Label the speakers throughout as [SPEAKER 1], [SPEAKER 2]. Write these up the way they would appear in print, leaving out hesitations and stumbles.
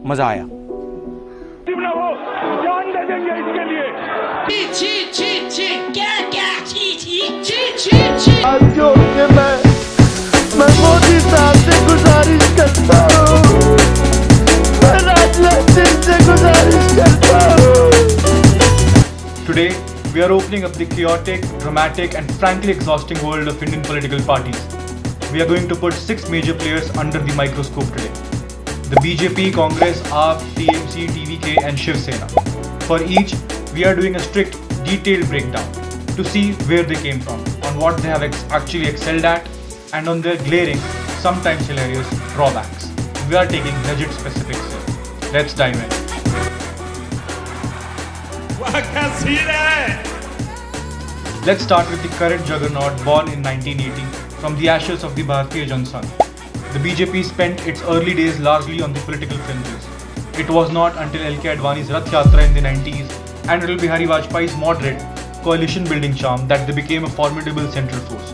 [SPEAKER 1] मजा आया।
[SPEAKER 2] वो जान दे देंगे इसके लिए।
[SPEAKER 3] आज जो कि मैं मोदी साहब से गुजारिश करता हूँ, मैं राजनाथ सिंह से गुजारिश करता हूँ।
[SPEAKER 4] Today, we are opening up the chaotic, dramatic and frankly exhausting world of Indian political parties. We are going to put 6 major players under the microscope today. The BJP, Congress, AAP, TMC, TVK and Shiv Sena. For each, we are doing a strict, detailed breakdown to see where they came from, on what they have actually excelled at, and on their glaring, sometimes hilarious, drawbacks. We are taking legit specifics here. Let's dive in. Let's start with the current juggernaut born in 1980 from the ashes of the Bharatiya Janata. The BJP spent its early days largely on the political fringes. It was not until L.K. Advani's Rath Yatra in the 90s and Atal Bihari Vajpayee's moderate coalition building charm that they became a formidable central force.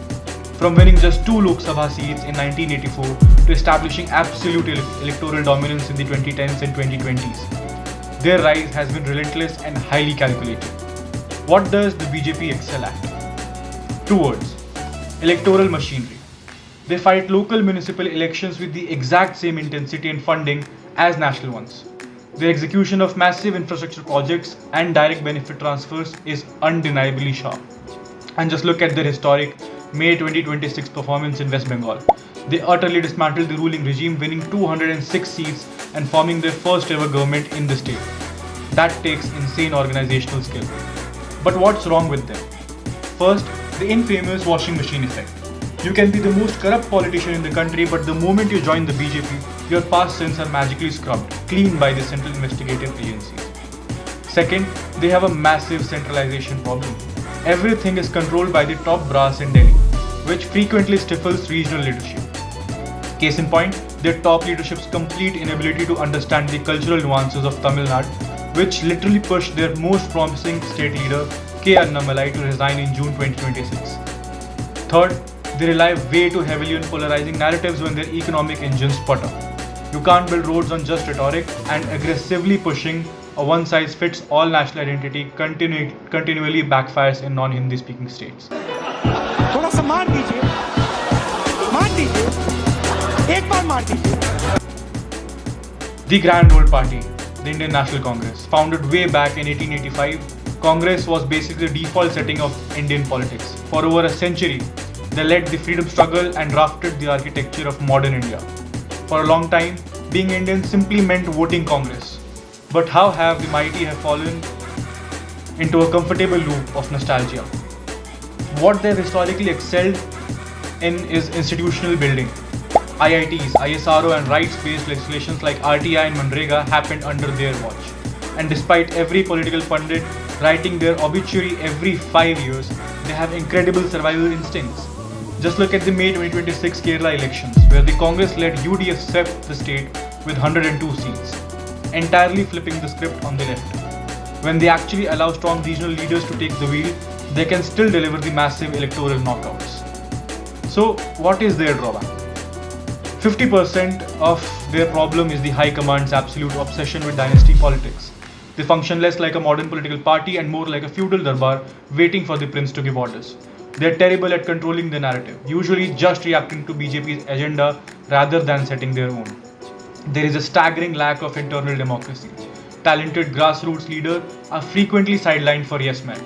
[SPEAKER 4] From winning just 2 Lok Sabha seats in 1984 to establishing absolute electoral dominance in the 2010s and 2020s, their rise has been relentless and highly calculated. What does the BJP excel at? 2 words: electoral machinery. They fight local municipal elections with the exact same intensity and funding as national ones. Their execution of massive infrastructure projects and direct benefit transfers is undeniably sharp. And just look at their historic May 2026 performance in West Bengal. They utterly dismantled the ruling regime, winning 206 seats and forming their first ever government in the state. That takes insane organizational skill. But what's wrong with them? First, the infamous washing machine effect. You can be the most corrupt politician in the country, but the moment you join the BJP, your past sins are magically scrubbed clean by the central investigative agencies. Second, they have a massive centralization problem. Everything is controlled by the top brass in Delhi, which frequently stifles regional leadership. Case in point, their top leadership's complete inability to understand the cultural nuances of Tamil Nadu, which literally pushed their most promising state leader, K. Annamalai, to resign in June 2026. Third, they rely way too heavily on polarizing narratives when their economic engines sputter. You can't build roads on just rhetoric, and aggressively pushing a one-size-fits-all national identity continually backfires in non-Hindi speaking states.
[SPEAKER 5] थोड़ा सा मार दीजिए, एक बार मार दीजिए.
[SPEAKER 4] The Grand Old Party, the Indian National Congress, founded way back in 1885, Congress was basically the default setting of Indian politics. For over a century, they led the freedom struggle and drafted the architecture of modern India. For a long time, being Indian simply meant voting Congress. But how have the mighty have fallen into a comfortable loop of nostalgia? What they've historically excelled in is institutional building. IITs, ISRO and rights-based legislations like RTI and Manrega happened under their watch. And despite every political pundit writing their obituary every 5 years, they have incredible survival instincts. Just look at the May 2026 Kerala elections, where the Congress-led UDF swept the state with 102 seats, entirely flipping the script on the left. When they actually allow strong regional leaders to take the wheel, they can still deliver the massive electoral knockouts. So, what is their drawback? 50% of their problem is the High Command's absolute obsession with dynasty politics. They function less like a modern political party and more like a feudal durbar waiting for the prince to give orders. They're terrible at controlling the narrative, usually just reacting to BJP's agenda rather than setting their own. There is a staggering lack of internal democracy. Talented grassroots leaders are frequently sidelined for yes men.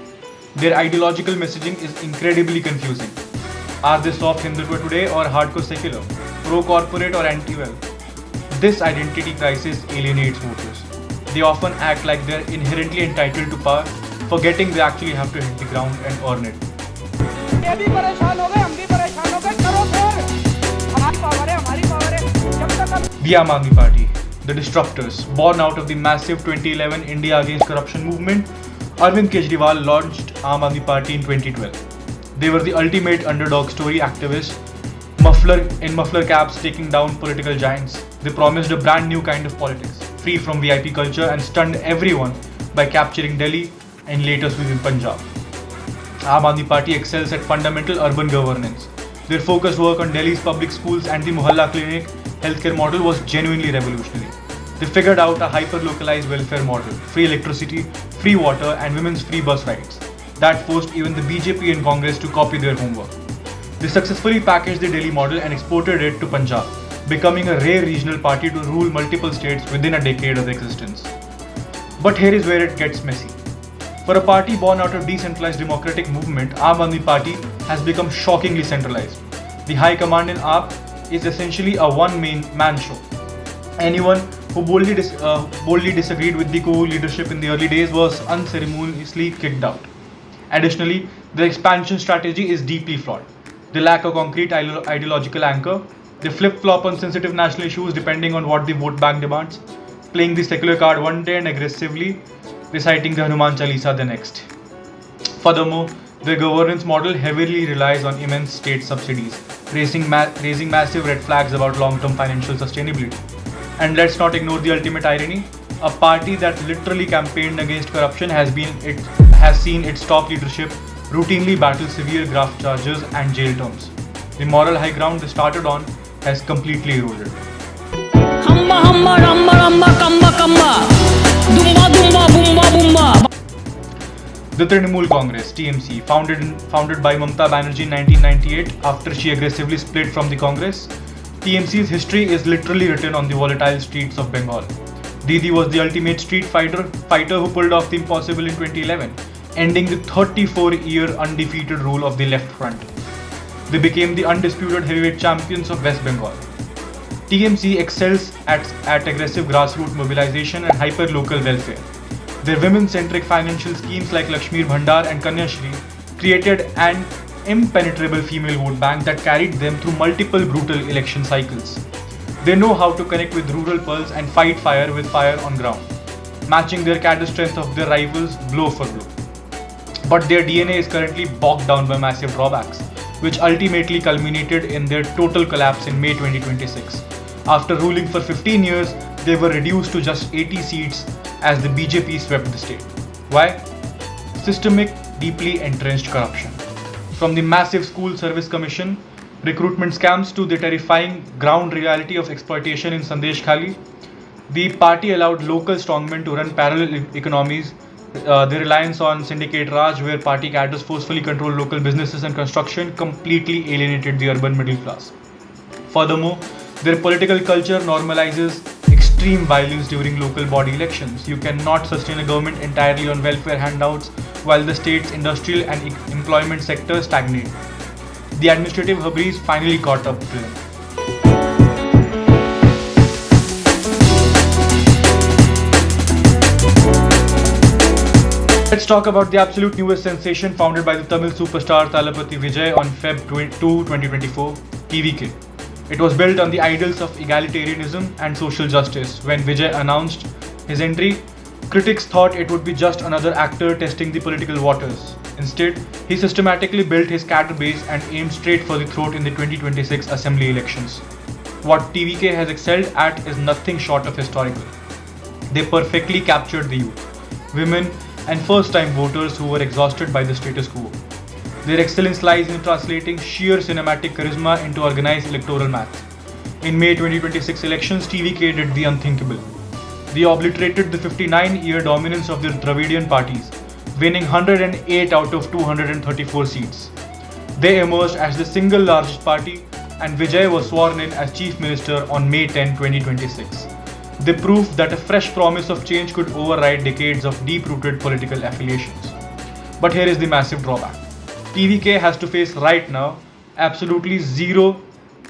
[SPEAKER 4] Their ideological messaging is incredibly confusing. Are they soft Hindutva today or hardcore secular? Pro-corporate or anti-wealth? This identity crisis alienates voters. They often act like they're inherently entitled to power, forgetting they actually have to hit the ground and earn it.
[SPEAKER 5] ये भी परेशान हो गए, हम भी परेशान हो गए, करो फिर. हमारी पावर है, जब तक
[SPEAKER 4] The Aam Aadmi Party, the disruptors, born out of the massive 2011 India Against Corruption movement, Arvind Kejriwal launched Aam Aadmi Party in 2012. They were the ultimate underdog story activists, muffler caps taking down political giants. They promised a brand new kind of politics, free from VIP culture, and stunned everyone by capturing Delhi and later sweeping Punjab. Aam Aadmi Party excels at fundamental urban governance. Their focused work on Delhi's public schools and the Mohalla Clinic healthcare model was genuinely revolutionary. They figured out a hyper-localized welfare model, free electricity, free water and women's free bus rides. That forced even the BJP and Congress to copy their homework. They successfully packaged the Delhi model and exported it to Punjab, becoming a rare regional party to rule multiple states within a decade of existence. But here is where it gets messy. For a party born out of decentralized democratic movement, Aam Aadmi Party has become shockingly centralized. The high command in AAP is essentially a one-man show. Anyone who boldly disagreed with the coup leadership in the early days was unceremoniously kicked out. Additionally, their expansion strategy is deeply flawed. They lack a concrete ideological anchor. They flip-flop on sensitive national issues depending on what the vote bank demands, playing the secular card one day and aggressively reciting the Hanuman Chalisa the next. Furthermore, their governance model heavily relies on immense state subsidies, raising massive red flags about long-term financial sustainability. And let's not ignore the ultimate irony. A party that literally campaigned against corruption has seen its top leadership routinely battle severe graft charges and jail terms. The moral high ground they started on has completely eroded.
[SPEAKER 1] Humba humba ramba ramba kamba kamba dumba dumba bumba bumba.
[SPEAKER 4] The Trinamool Congress (TMC), founded by Mamata Banerjee in 1998 after she aggressively split from the Congress, TMC's history is literally written on the volatile streets of Bengal. Didi was the ultimate street fighter who pulled off the impossible in 2011, ending the 34-year undefeated rule of the Left Front. They became the undisputed heavyweight champions of West Bengal. TMC excels at aggressive grassroots mobilization and hyper-local welfare. Their women-centric financial schemes like Lakshmi Bhandar and Kanya Shri created an impenetrable female vote bank that carried them through multiple brutal election cycles. They know how to connect with rural pearls and fight fire with fire on ground, matching their cadre strength of their rivals blow for blow. But their DNA is currently bogged down by massive drawbacks, which ultimately culminated in their total collapse in May 2026. After ruling for 15 years, they were reduced to just 80 seats as the BJP swept the state. Why? Systemic, deeply entrenched corruption. From the massive school service commission, recruitment scams to the terrifying ground reality of exploitation in Sandesh Khali, the party allowed local strongmen to run parallel economies. Their reliance on syndicate Raj, where party cadres forcefully control local businesses and construction, completely alienated the urban middle class. Furthermore, their political culture normalizes extreme violence during local body elections. You cannot sustain a government entirely on welfare handouts while the state's industrial and employment sector stagnate. The administrative hubris finally caught up to them. Let's talk about the absolute newest sensation founded by the Tamil superstar Thalapathy Vijay on Feb 2, 2024, TVK. It was built on the ideals of egalitarianism and social justice. When Vijay announced his entry, critics thought it would be just another actor testing the political waters. Instead, he systematically built his cadre base and aimed straight for the throat in the 2026 assembly elections. What TVK has excelled at is nothing short of historical. They perfectly captured the youth, women, and first-time voters who were exhausted by the status quo. Their excellence lies in translating sheer cinematic charisma into organized electoral math. In May 2026 elections, TVK did the unthinkable. They obliterated the 59-year dominance of the Dravidian parties, winning 108 out of 234 seats. They emerged as the single largest party, and Vijay was sworn in as Chief Minister on May 10, 2026. They proved that a fresh promise of change could override decades of deep-rooted political affiliations. But here is the massive drawback. TVK has to face right now absolutely zero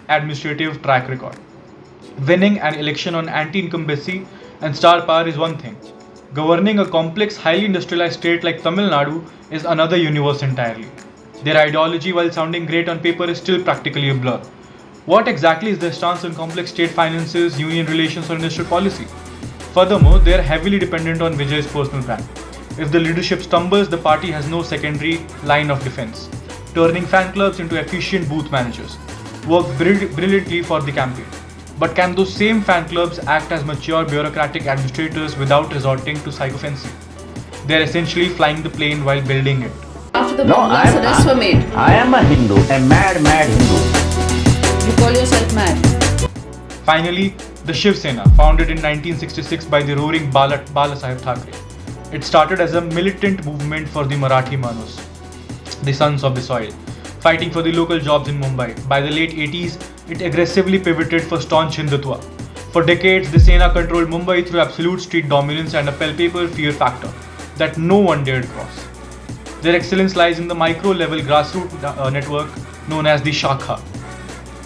[SPEAKER 4] administrative track record. Winning an election on anti-incumbency and star power is one thing. Governing a complex, highly industrialized state like Tamil Nadu is another universe entirely. Their ideology, while sounding great on paper, is still practically a blur. What exactly is their stance on complex state finances, union relations, or industrial policy? Furthermore, they are heavily dependent on Vijay's personal brand. If the leadership stumbles, the party has no secondary line of defense, turning fan clubs into efficient booth managers. Work brilliantly for the campaign. But can those same fan clubs act as mature bureaucratic administrators without resorting to sycophancy? They are essentially flying the plane while building it.
[SPEAKER 6] After the bombs arrests were made.
[SPEAKER 7] I am a Hindu, a mad Hindu.
[SPEAKER 6] You call yourself mad?
[SPEAKER 4] Finally, The Shiv Sena, founded in 1966 by the roaring Balasaheb Thackeray. It started as a militant movement for the Marathi Manus, the sons of the soil, fighting for the local jobs in Mumbai. By the late 80s, it aggressively pivoted for staunch Hindutva. For decades, the Sena controlled Mumbai through absolute street dominance and a palpable fear factor that no one dared cross. Their excellence lies in the micro-level grassroots network known as the Shakha.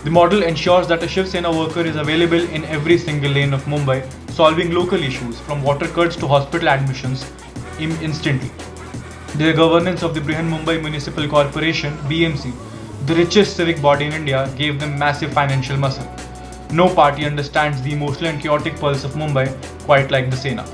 [SPEAKER 4] The model ensures that a Shiv Sena worker is available in every single lane of Mumbai, solving local issues from water cuts to hospital admissions instantly. The governance of the Brihan Mumbai Municipal Corporation (BMC), the richest civic body in India, gave them massive financial muscle. No party understands the emotional and chaotic pulse of Mumbai quite like the Sena.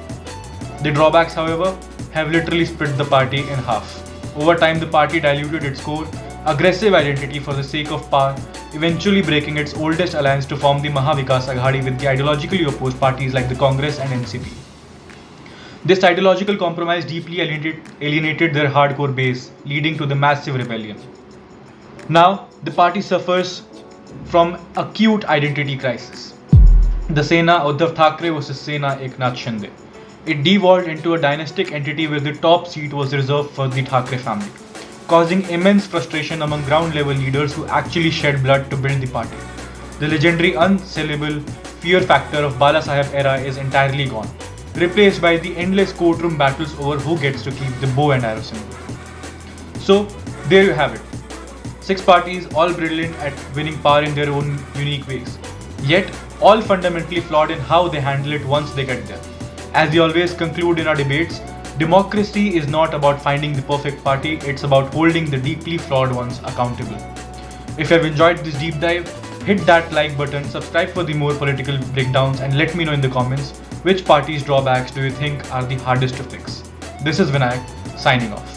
[SPEAKER 4] The drawbacks, however, have literally split the party in half. Over time, the party diluted its core, aggressive identity for the sake of power, eventually breaking its oldest alliance to form the Mahavikas Aghadi with the ideologically opposed parties like the Congress and NCP. This ideological compromise deeply alienated their hardcore base, leading to the massive rebellion. Now, the party suffers from acute identity crisis. The Sena, Uddhav Thackeray versus Sena, Eknath Shinde. It devolved into a dynastic entity where the top seat was reserved for the Thackeray family, causing immense frustration among ground-level leaders who actually shed blood to build the party. The legendary unsellable fear factor of Balasaheb era is entirely gone, replaced by the endless courtroom battles over who gets to keep the bow and arrow symbol. So, there you have it. 6 parties, all brilliant at winning power in their own unique ways, yet all fundamentally flawed in how they handle it once they get there. As we always conclude in our debates, democracy is not about finding the perfect party, it's about holding the deeply flawed ones accountable. If you have enjoyed this deep dive, hit that like button, subscribe for the more political breakdowns, and let me know in the comments which party's drawbacks do you think are the hardest to fix. This is Vinayak, signing off.